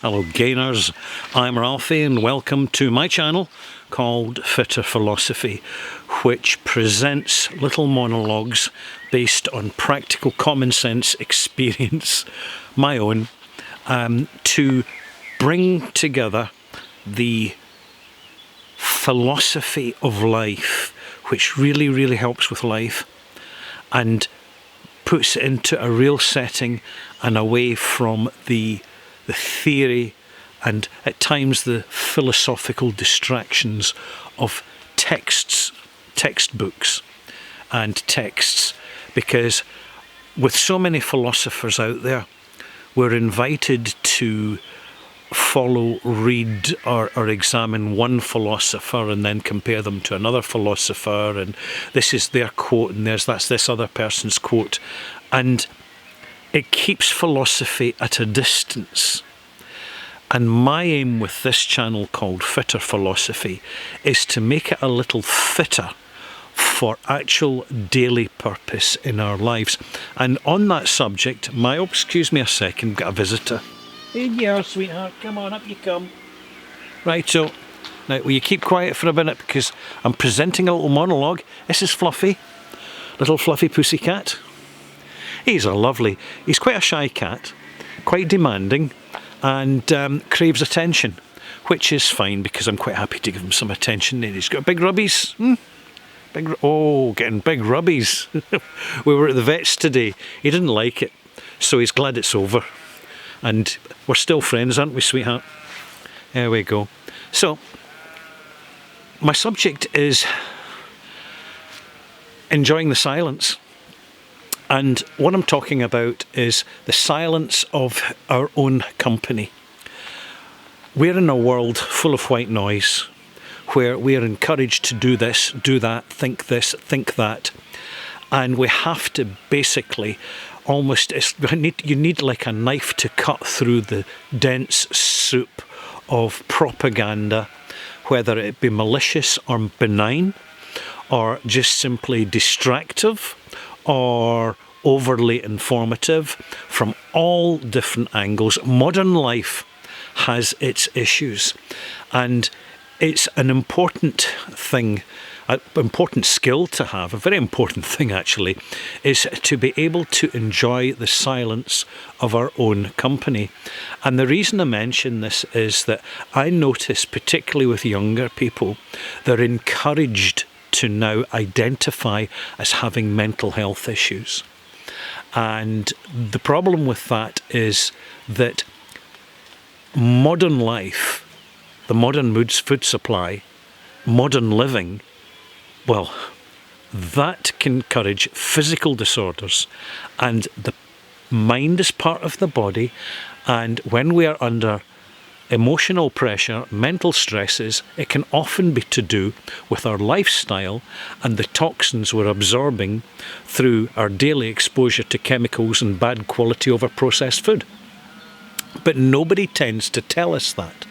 Hello gainers, I'm Ralphie and welcome to my channel called Fitter Philosophy, which presents little monologues based on practical common sense experience, my own, to bring together the philosophy of life, which really helps with life and puts it into a real setting and away from the theory and at times the philosophical distractions of textbooks and texts, because with so many philosophers out there, we're invited to follow, read or examine one philosopher and then compare them to another philosopher, and this is their quote and that's this other person's quote, and it keeps philosophy at a distance. And my aim with this channel called Fitter Philosophy is to make it a little fitter for actual daily purpose in our lives. And on that subject, excuse me a second, got a visitor. In here, sweetheart, come on, up you come. Right, so, now will you keep quiet for a minute because I'm presenting a little monologue. This is Fluffy, little fluffy pussycat. He's quite a shy cat, quite demanding, and craves attention, which is fine because I'm quite happy to give him some attention. And he's got big rubbies. Getting big rubbies. We were at the vet's today. He didn't like it, so he's glad it's over. And we're still friends, aren't we, sweetheart? There we go. So, my subject is enjoying the silence. And what I'm talking about is the silence of our own company. We're in a world full of white noise, where we are encouraged to do this, do that, think that. And we have to basically you need like a knife to cut through the dense soup of propaganda, whether it be malicious or benign, or just simply distractive, or overly informative, from all different angles. Modern life has its issues, and it's an important thing, an important skill to have, a very important thing actually, is to be able to enjoy the silence of our own company. And the reason I mention this is that I notice, particularly with younger people, they're encouraged to now identify as having mental health issues. And the problem with that is that modern life, the modern food supply, modern living, well, that can encourage physical disorders, and the mind is part of the body, and when we are under emotional pressure, mental stresses, it can often be to do with our lifestyle and the toxins we're absorbing through our daily exposure to chemicals and bad quality over processed food. But nobody tends to tell us that.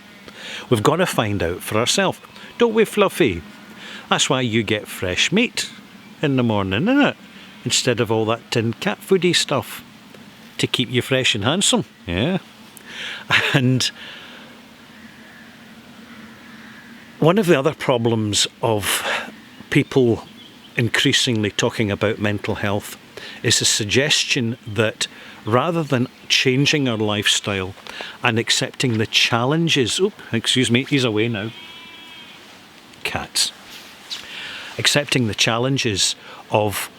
We've got to find out for ourselves, don't we, Fluffy? That's why you get fresh meat in the morning, innit? Instead of all that tinned cat foodie stuff to keep you fresh and handsome. Yeah. And one of the other problems of people increasingly talking about mental health is the suggestion that rather than changing our lifestyle and accepting the challenges, excuse me, he's away now, cats, accepting the challenges of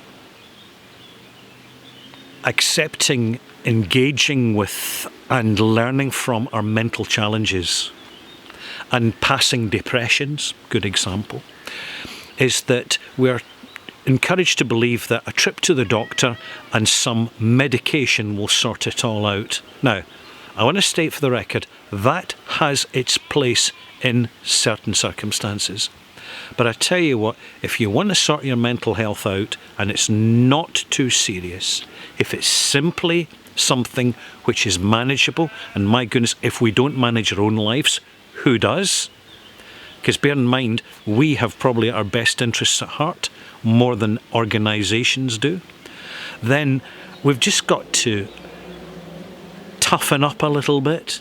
accepting, engaging with and learning from our mental challenges and passing depressions, good example, is that we're encouraged to believe that a trip to the doctor and some medication will sort it all out. Now, I want to state for the record, that has its place in certain circumstances. But I tell you what, if you want to sort your mental health out and it's not too serious, if it's simply something which is manageable, and my goodness, if we don't manage our own lives, who does? Because bear in mind, we have probably our best interests at heart more than organisations do. Then we've just got to toughen up a little bit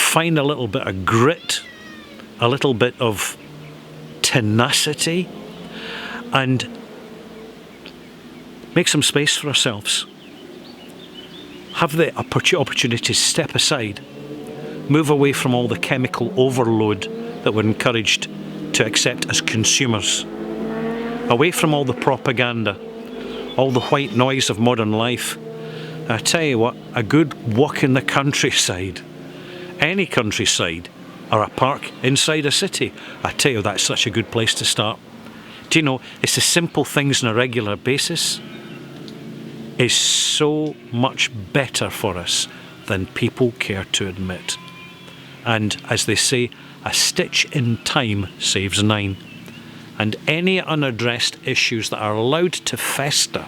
find a little bit of grit, a little bit of tenacity, and make some space for ourselves. Have the opportunity to step aside, move away from all the chemical overload that we're encouraged to accept as consumers, away from all the propaganda, all the white noise of modern life. I tell you what, a good walk in the countryside, any countryside, or a park inside a city, I tell you, that's such a good place to start. Do you know, it's the simple things on a regular basis is so much better for us than people care to admit. And as they say, a stitch in time saves 9. And any unaddressed issues that are allowed to fester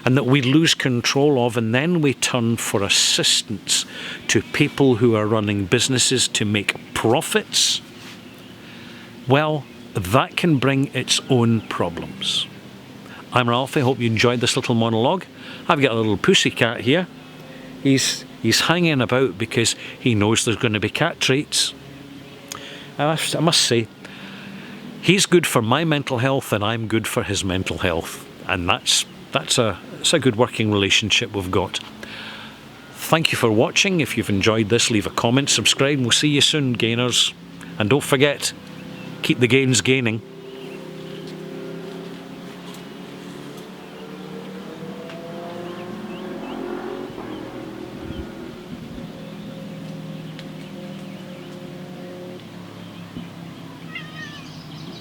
and that we lose control of, and then we turn for assistance to people who are running businesses to make profits, well, that can bring its own problems. I'm Ralph. I hope you enjoyed this little monologue. I've got a little pussycat here. He's hanging about because he knows there's going to be cat treats. I must say, he's good for my mental health and I'm good for his mental health. And that's a good working relationship we've got. Thank you for watching. If you've enjoyed this, leave a comment, subscribe, and we'll see you soon, gainers. And don't forget, keep the gains gaining.